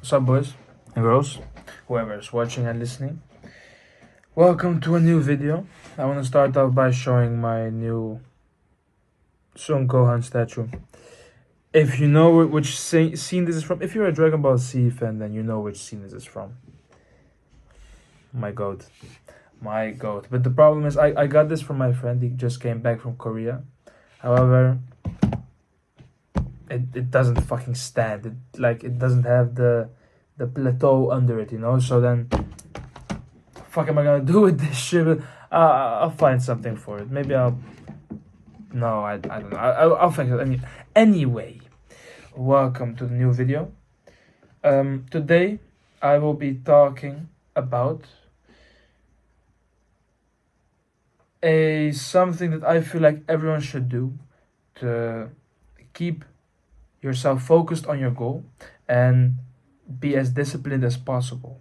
What's up, boys and girls, whoever is watching and listening? Welcome to a new video. I want to start off by showing my new Son Gohan statue. If you know which scene this is from, if you're a Dragon Ball Z fan, then you know which scene this is from. My goat. But the problem is, I got this from my friend. He just came back from Korea. However, it doesn't fucking stand. It doesn't have the plateau under it, So then, fuck am I gonna do with this shit? I'll find something for it. Maybe I'll. No, I don't know. I'll fix it anyway. Welcome to the new video. Today I will be talking about something that I feel like everyone should do to keep yourself focused on your goal and be as disciplined as possible.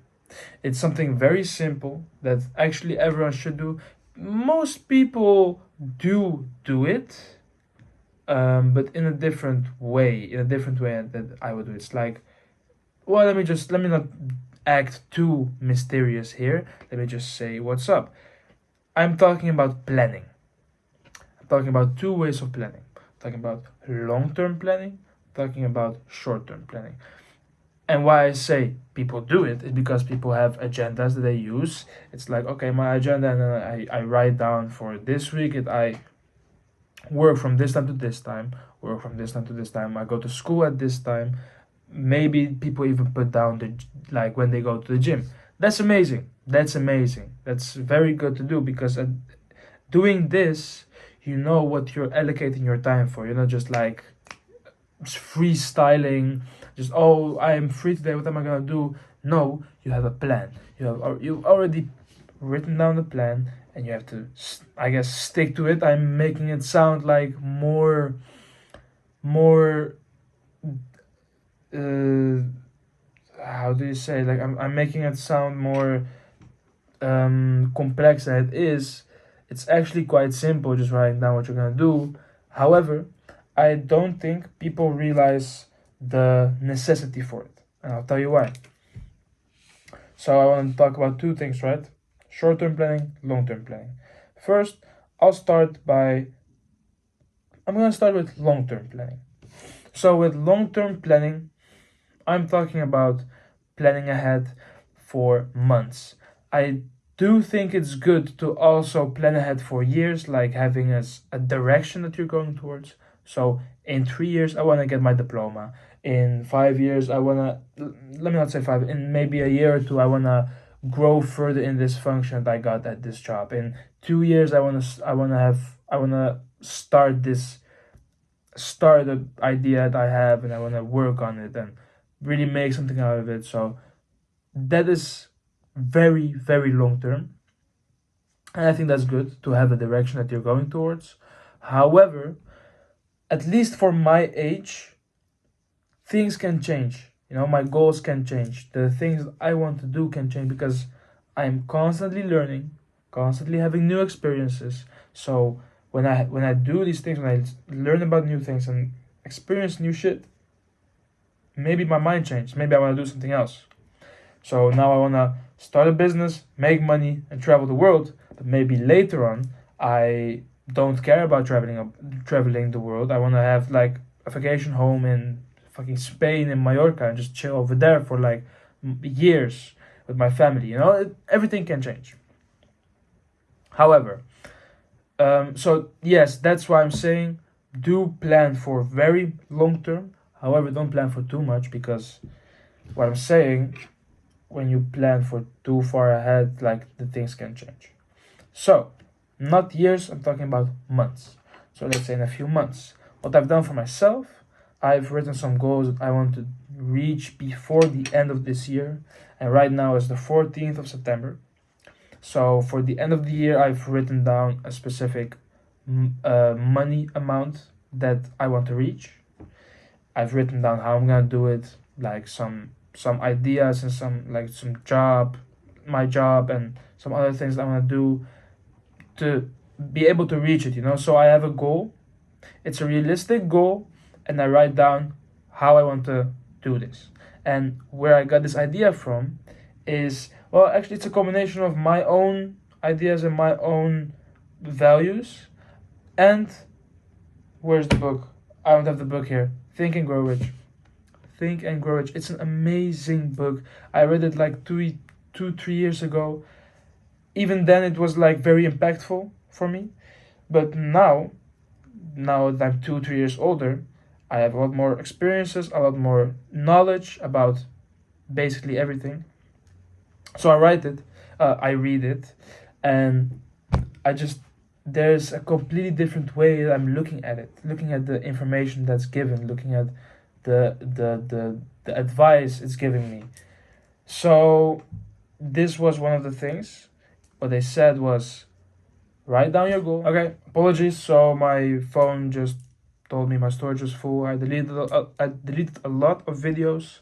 It's something very simple that actually everyone should do. Most people do it, but in a different way. That I would do. It's like, well, let me not act too mysterious here. Let me just say what's up. I'm talking about planning. I'm talking about two ways of planning. I'm talking about long-term planning. I'm talking about short-term planning. And why I say people do it is because people have agendas that they use. It's like, okay, my agenda, and then I write down for this week, I work from this time to this time, work from this time to this time, I go to school at this time. Maybe people even put down when they go to the gym. That's amazing. That's very good to do because doing this, you know what you're allocating your time for. You're not just like freestyling, just, oh, I am free today, what am I gonna do? No, you have a plan. You've already written down the plan, and you have to, I guess, stick to it. I'm making it sound like more how do you say, like, I'm making it sound more complex than it is. It's actually quite simple, just writing down what you're gonna do. However, I don't think people realize the necessity for it, and I'll tell you why. So I want to talk about two things, right? Short-term planning, long-term planning. First, I'm gonna start with long-term planning. So with long-term planning, I'm talking about planning ahead for months. I do think it's good to also plan ahead for years, like having a direction that you're going towards. So in 3 years, I want to get my diploma. In 5 years, I want to, let me not say 5, in maybe a year or two, I want to grow further in this function that I got at this job. In 2 years, I want to start this startup idea that I have, and I want to work on it and really make something out of it. So that is very, very long term. And I think that's good to have a direction that you're going towards. However, at least for my age, things can change. My goals can change. The things I want to do can change because I'm constantly learning, constantly having new experiences. So when I do these things, when I learn about new things and experience new shit, maybe my mind changed. Maybe I want to do something else. So now I want to start a business, make money, and travel the world. But maybe later on, I don't care about traveling the world. I want to have like a vacation home in fucking Spain and Mallorca and just chill over there for like years with my family. Everything can change. However, so yes, that's why I'm saying do plan for very long term. However, don't plan for too much, because what I'm saying, when you plan for too far ahead, like, the things can change. So not years, I'm talking about months. So let's say in a few months, what I've done for myself, I've written some goals that I want to reach before the end of this year. And right now is the 14th of September. So for the end of the year, I've written down a specific money amount that I want to reach. I've written down how I'm gonna do it, like some ideas and my job, and some other things I want to do to be able to reach it. So I have a goal. It's a realistic goal, and I write down how I want to do this. And where I got this idea from is, well, actually, it's a combination of my own ideas and my own values. And where's the book? I don't have the book here. Think and Grow Rich. Think and Grow Rich. It's an amazing book. I read it like 3 years ago. Even then, it was like very impactful for me. But now that I'm 3 years older, I have a lot more experiences, a lot more knowledge about basically everything. So I read it, and there's a completely different way that I'm looking at it, looking at the information that's given, looking at the advice it's giving me. So this was one of the things. What they said was, write down your goal. Okay, apologies. So my phone just told me my storage was full. I deleted a lot of videos,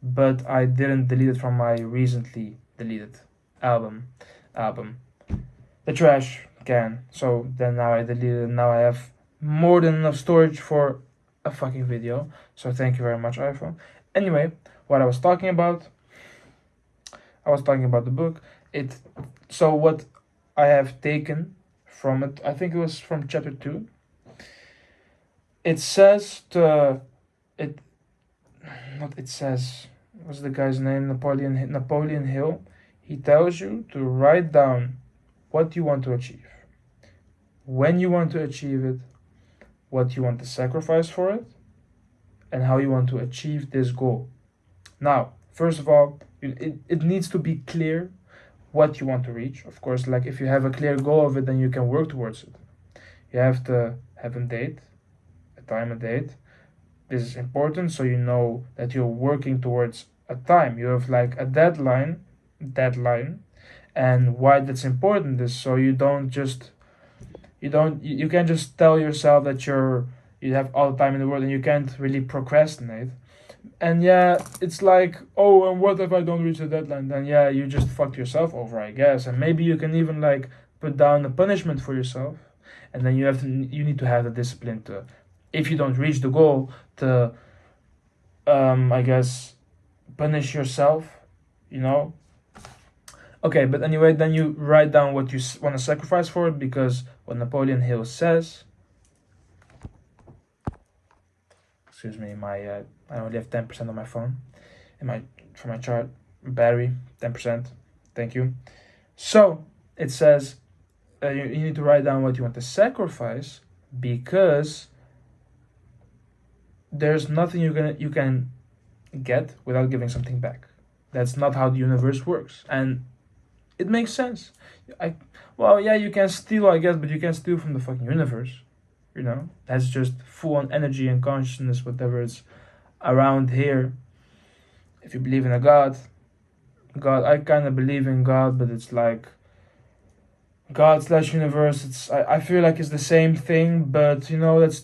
but I didn't delete it from my recently deleted album, the trash can. So then now I deleted it. Now I have more than enough storage for a fucking video. So thank you very much, iPhone. Anyway, what I was talking about the book. So what I have taken from it, I think it was from chapter 2. It says what's the guy's name? Napoleon Hill. He tells you to write down what you want to achieve, when you want to achieve it, what you want to sacrifice for it, and how you want to achieve this goal. Now, first of all, it needs to be clear what you want to reach. Of course, like if you have a clear goal of it, then you can work towards it. You have to have a date. This is important, so you know that you're working towards a time. You have like a deadline, and why that's important is so you can't just tell yourself that you have all the time in the world and you can't really procrastinate. And yeah, it's like, oh, and what if I don't reach the deadline? Then yeah, you just fucked yourself over, I guess. And maybe you can even like put down a punishment for yourself, and then you need to have the discipline to, if you don't reach the goal, to I guess punish yourself, Okay, but anyway, then you write down what you want to sacrifice for it, because what Napoleon Hill says. Excuse me, I only have 10% on my phone, for my chart battery, 10%. Thank you. So it says you need to write down what you want to sacrifice, because there's nothing you can get without giving something back. That's not how the universe works, and it makes sense. You can steal, I guess, but you can steal from the fucking universe. That's just full on energy and consciousness, whatever is around here. If you believe in a God, I kind of believe in God, but it's like God/universe. I feel like it's the same thing, but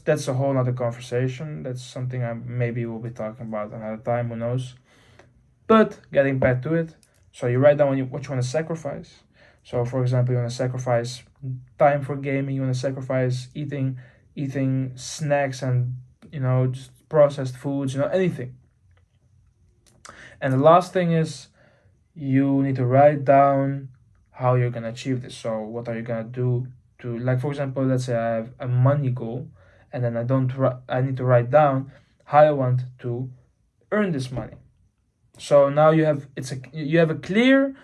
that's a whole other conversation. That's something I maybe will be talking about another time. Who knows? But getting back to it, so you write down what you want to sacrifice. So, for example, you want to sacrifice time for gaming. You want to sacrifice eating snacks and just processed foods. Anything. And the last thing is, you need to write down how you're gonna achieve this. So what are you gonna do to, like, for example, let's say I have a money goal, and then I need to write down how I want to earn this money. So now you have a clear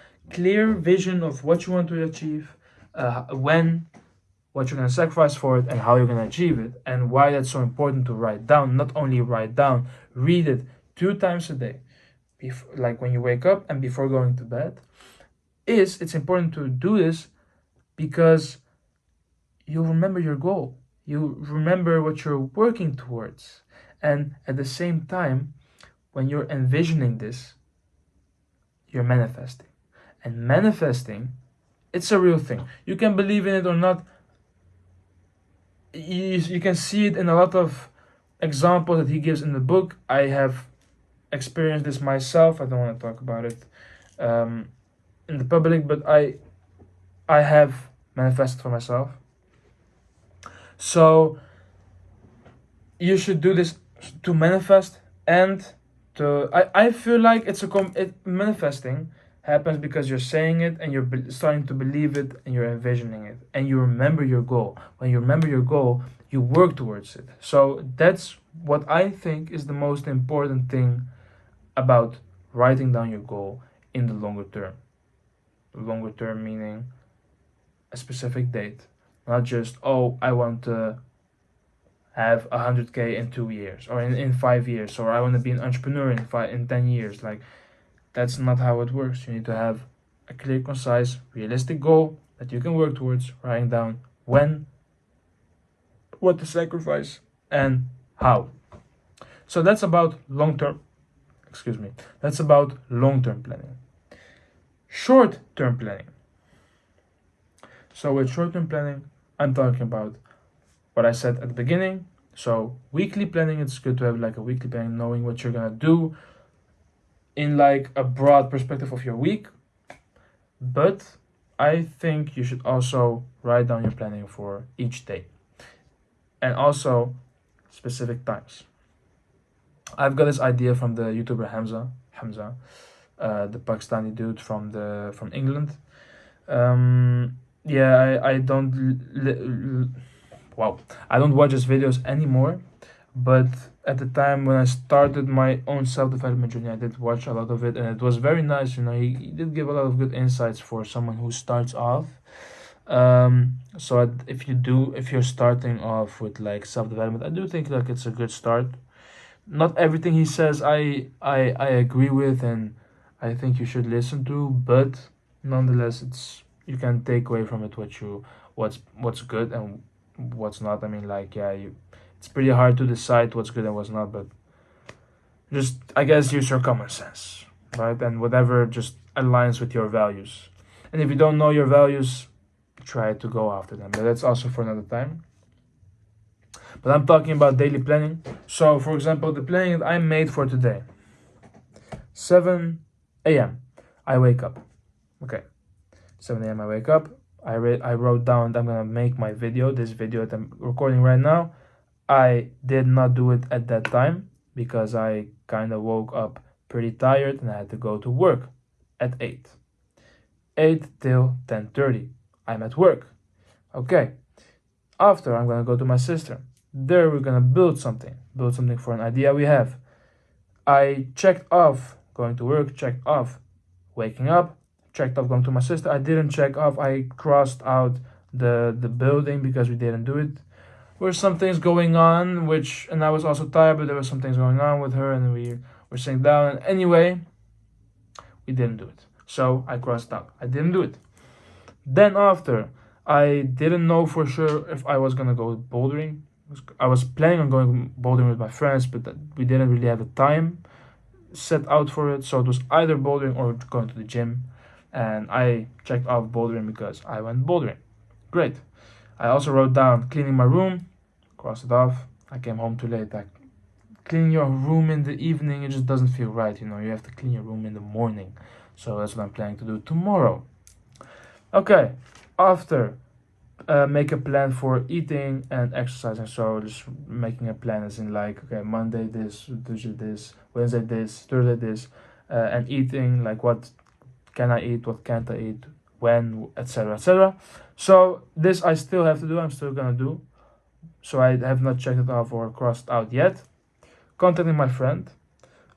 vision of what you want to achieve, what you're gonna sacrifice for it, and how you're gonna achieve it, and why that's so important to write down. Not only write down, read it 2 times a day, like when you wake up and before going to bed. It's important to do this because you remember your goal. You remember what you're working towards. And at the same time, when you're envisioning this, you're manifesting. And manifesting, it's a real thing. You can believe in it or not. You can see it in a lot of examples that he gives in the book. I have experienced this myself. I don't want to talk about it in the public, but I have manifested for myself. So you should do this to manifest and I feel like manifesting happens because you're saying it and you're starting to believe it and you're envisioning it and you remember your goal. When you remember your goal, you work towards it. So that's what I think is the most important thing about writing down your goal in the longer term. Longer term meaning a specific date, not just, oh, I want to have 100K in 2 years or in 5 years, or I want to be an entrepreneur in 10 years. Like, that's not how it works. You need to have a clear, concise, realistic goal that you can work towards, writing down when, what to sacrifice, and how. So that's about long term. Excuse me. That's about long term planning. Short term planning. So with short term planning, I'm talking about what I said at the beginning. So weekly planning, it's good to have like a weekly planning, knowing what you're gonna do in like a broad perspective of your week. But I think you should also write down your planning for each day and also specific times. I've got this idea from the YouTuber Hamza, the Pakistani dude from England. Yeah, I don't wow, I don't watch his videos anymore, but at the time when I started my own self-development journey, I did watch a lot of it, and it was very nice. You know, he did give a lot of good insights for someone who starts off. So if you're starting off with like self-development, I do think like it's a good start. Not everything he says I agree with, and I think you should listen to, but nonetheless, you can take away from it what's good and what's not. I mean, like, yeah, it's pretty hard to decide what's good and what's not, but just, I guess, use your common sense, right? And whatever just aligns with your values. And if you don't know your values, try to go after them. But that's also for another time. But I'm talking about daily planning. So, for example, the planning that I made for today: 7 a.m. I wake up. Okay, 7 a.m. I wake up. I wrote down that I'm gonna make my video. This video that I'm recording right now, I did not do it at that time because I kind of woke up pretty tired and I had to go to work at 8. 8 till 10:30. I'm at work. Okay. After, I'm gonna go to my sister. There we're gonna build something for an idea we have. I checked off going to work, checked off waking up, checked off going to my sister. I didn't check off, I crossed out the building because we didn't do it. There were some things going on, and I was also tired, but there were some things going on with her, and we were sitting down, and anyway, we didn't do it. So I crossed out. I didn't do it. Then after, I didn't know for sure if I was gonna go bouldering. I was planning on going bouldering with my friends, but we didn't really have a time set out for it. So it was either bouldering or going to the gym. And I checked off bouldering because I went bouldering. Great. I also wrote down cleaning my room, crossed it off. I came home too late. Like, cleaning your room in the evening, it just doesn't feel right. You know, you have to clean your room in the morning. So that's what I'm planning to do tomorrow. Okay, after, make a plan for eating and exercising. So just making a plan as in like, okay, Monday this, Tuesday this, Wednesday this, Thursday this, and eating, like what can I eat, what can't I eat, when, etc., etc. So this I still have to do. I'm still gonna do. So I have not checked it off or crossed out yet. Contacting my friend,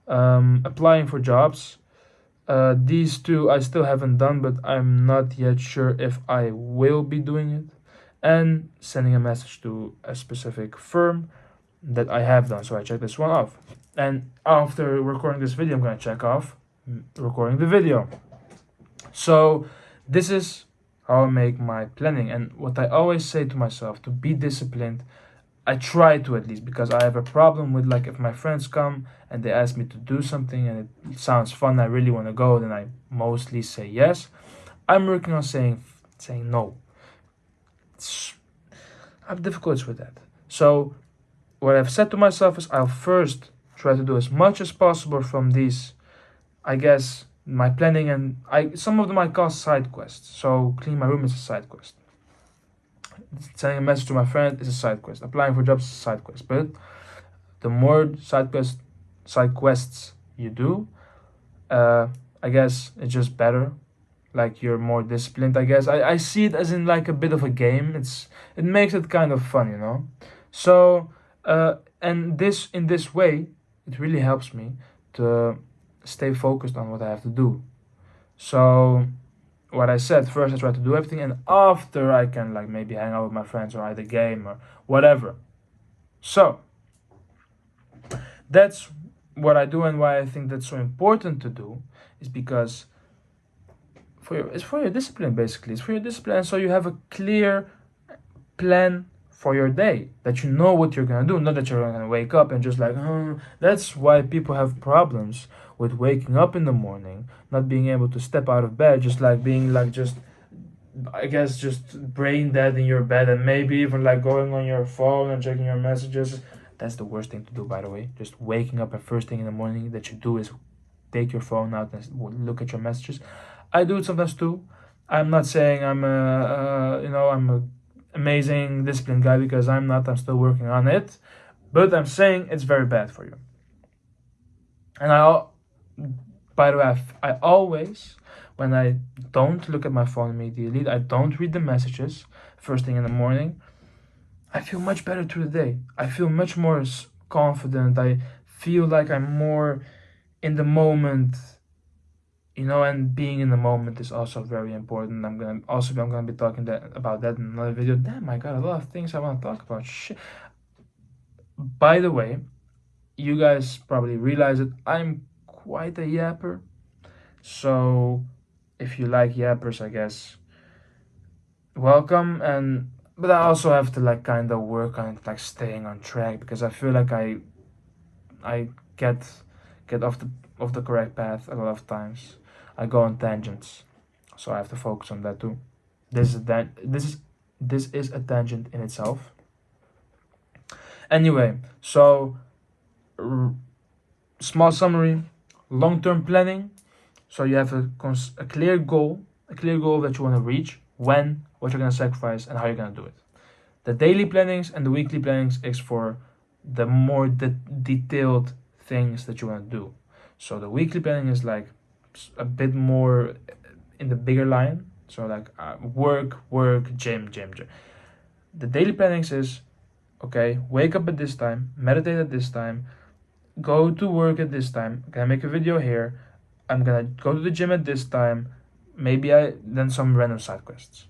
applying for jobs. These two I still haven't done, but I'm not yet sure if I will be doing it. And sending a message to a specific firm that I have done. So I checked this one off. And after recording this video, I'm going to check off recording the video. So this is how I make my planning. And what I always say to myself, to be disciplined, I try to, at least, because I have a problem with, like, if my friends come and they ask me to do something and it sounds fun, I really want to go, then I mostly say yes. I'm working on saying no. I have difficulties with that. So what I've said to myself is I'll first try to do as much as possible from these, I guess, my planning, and some of them I call side quests. So clean my room is a side quest. Sending a message to my friend is a side quest. Applying for jobs is a side quest. But the more side quests you do, I guess it's just better. Like you're more disciplined, I guess. I see it as in like a bit of a game. It makes it kind of fun, you know. So and this in this way, it really helps me to stay focused on what I have to do. So what I said, first I try to do everything, and after I can like maybe hang out with my friends or either game or whatever. So that's what I do, and why I think that's so important to do is because it's for your discipline, basically. It's for your discipline, so you have a clear plan for your day, that you know what you're gonna do, not that you're gonna wake up and just like, that's why people have problems with waking up in the morning, not being able to step out of bed, just like being like just, I guess, just brain dead in your bed, and maybe even like going on your phone and checking your messages. That's the worst thing to do, by the way. Just waking up and first thing in the morning that you do is take your phone out and look at your messages. I do it sometimes too. I'm not saying I'm a amazing disciplined guy, because I'm not. I'm still working on it, but I'm saying it's very bad for you. And by the way, I always, when I don't look at my phone immediately, I don't read the messages first thing in the morning, I feel much better through the day. I feel much more confident. I feel like I'm more in the moment, and being in the moment is also very important. I'm gonna be talking about that in another video. Damn, I got a lot of things I want to talk about. Shit. By the way, you guys probably realize that I'm quite a yapper. So if you like yappers, I guess welcome. But I also have to like kind of work on like staying on track, because I feel like I get off the correct path a lot of times. I go on tangents, so I have to focus on that too. This is a tangent in itself. Anyway, so small summary: long-term planning. So you have a clear goal, that you want to reach, when, what you're gonna sacrifice, and how you're gonna do it. The daily plannings and the weekly plannings is for the more detailed things that you want to do. So the weekly planning is like a bit more in the bigger line. So like work, gym. The daily plannings is, okay, wake up at this time, meditate at this time, go to work at this time, gonna make a video here, I'm gonna go to the gym at this time, maybe then some random side quests.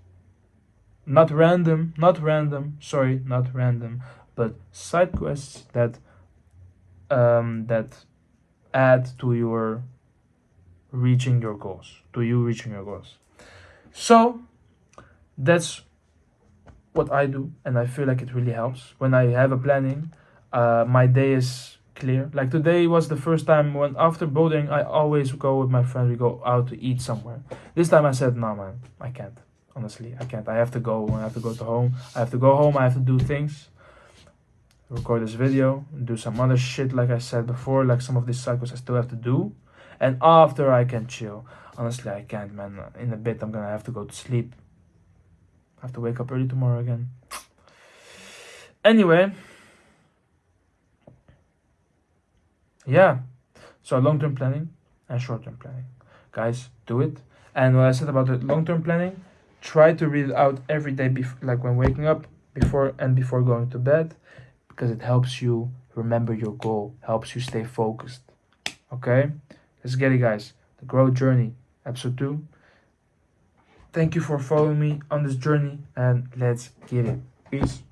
Not random, but side quests that add to your reaching your goals, So that's what I do, and I feel like it really helps. When I have a planning, my day is clear. Like today was the first time when after bouldering, I always go with my friend, we go out to eat somewhere. This time I said, no man, I can't. Honestly, I can't. I have to go. I have to go home. I have to do things. Record this video, do some other shit like I said before, like some of these cycles I still have to do. And after I can chill. Honestly, I can't, man. In a bit, I'm gonna have to go to sleep. I have to wake up early tomorrow again. Anyway. Yeah. So long-term planning and short-term planning. Guys, do it. And what I said about the long-term planning, try to read it out every day, like when waking up, before going to bed, because it helps you remember your goal, helps you stay focused. Okay? Let's get it, guys. The Growth Journey, episode 2. Thank you for following me on this journey, and let's get it. Peace.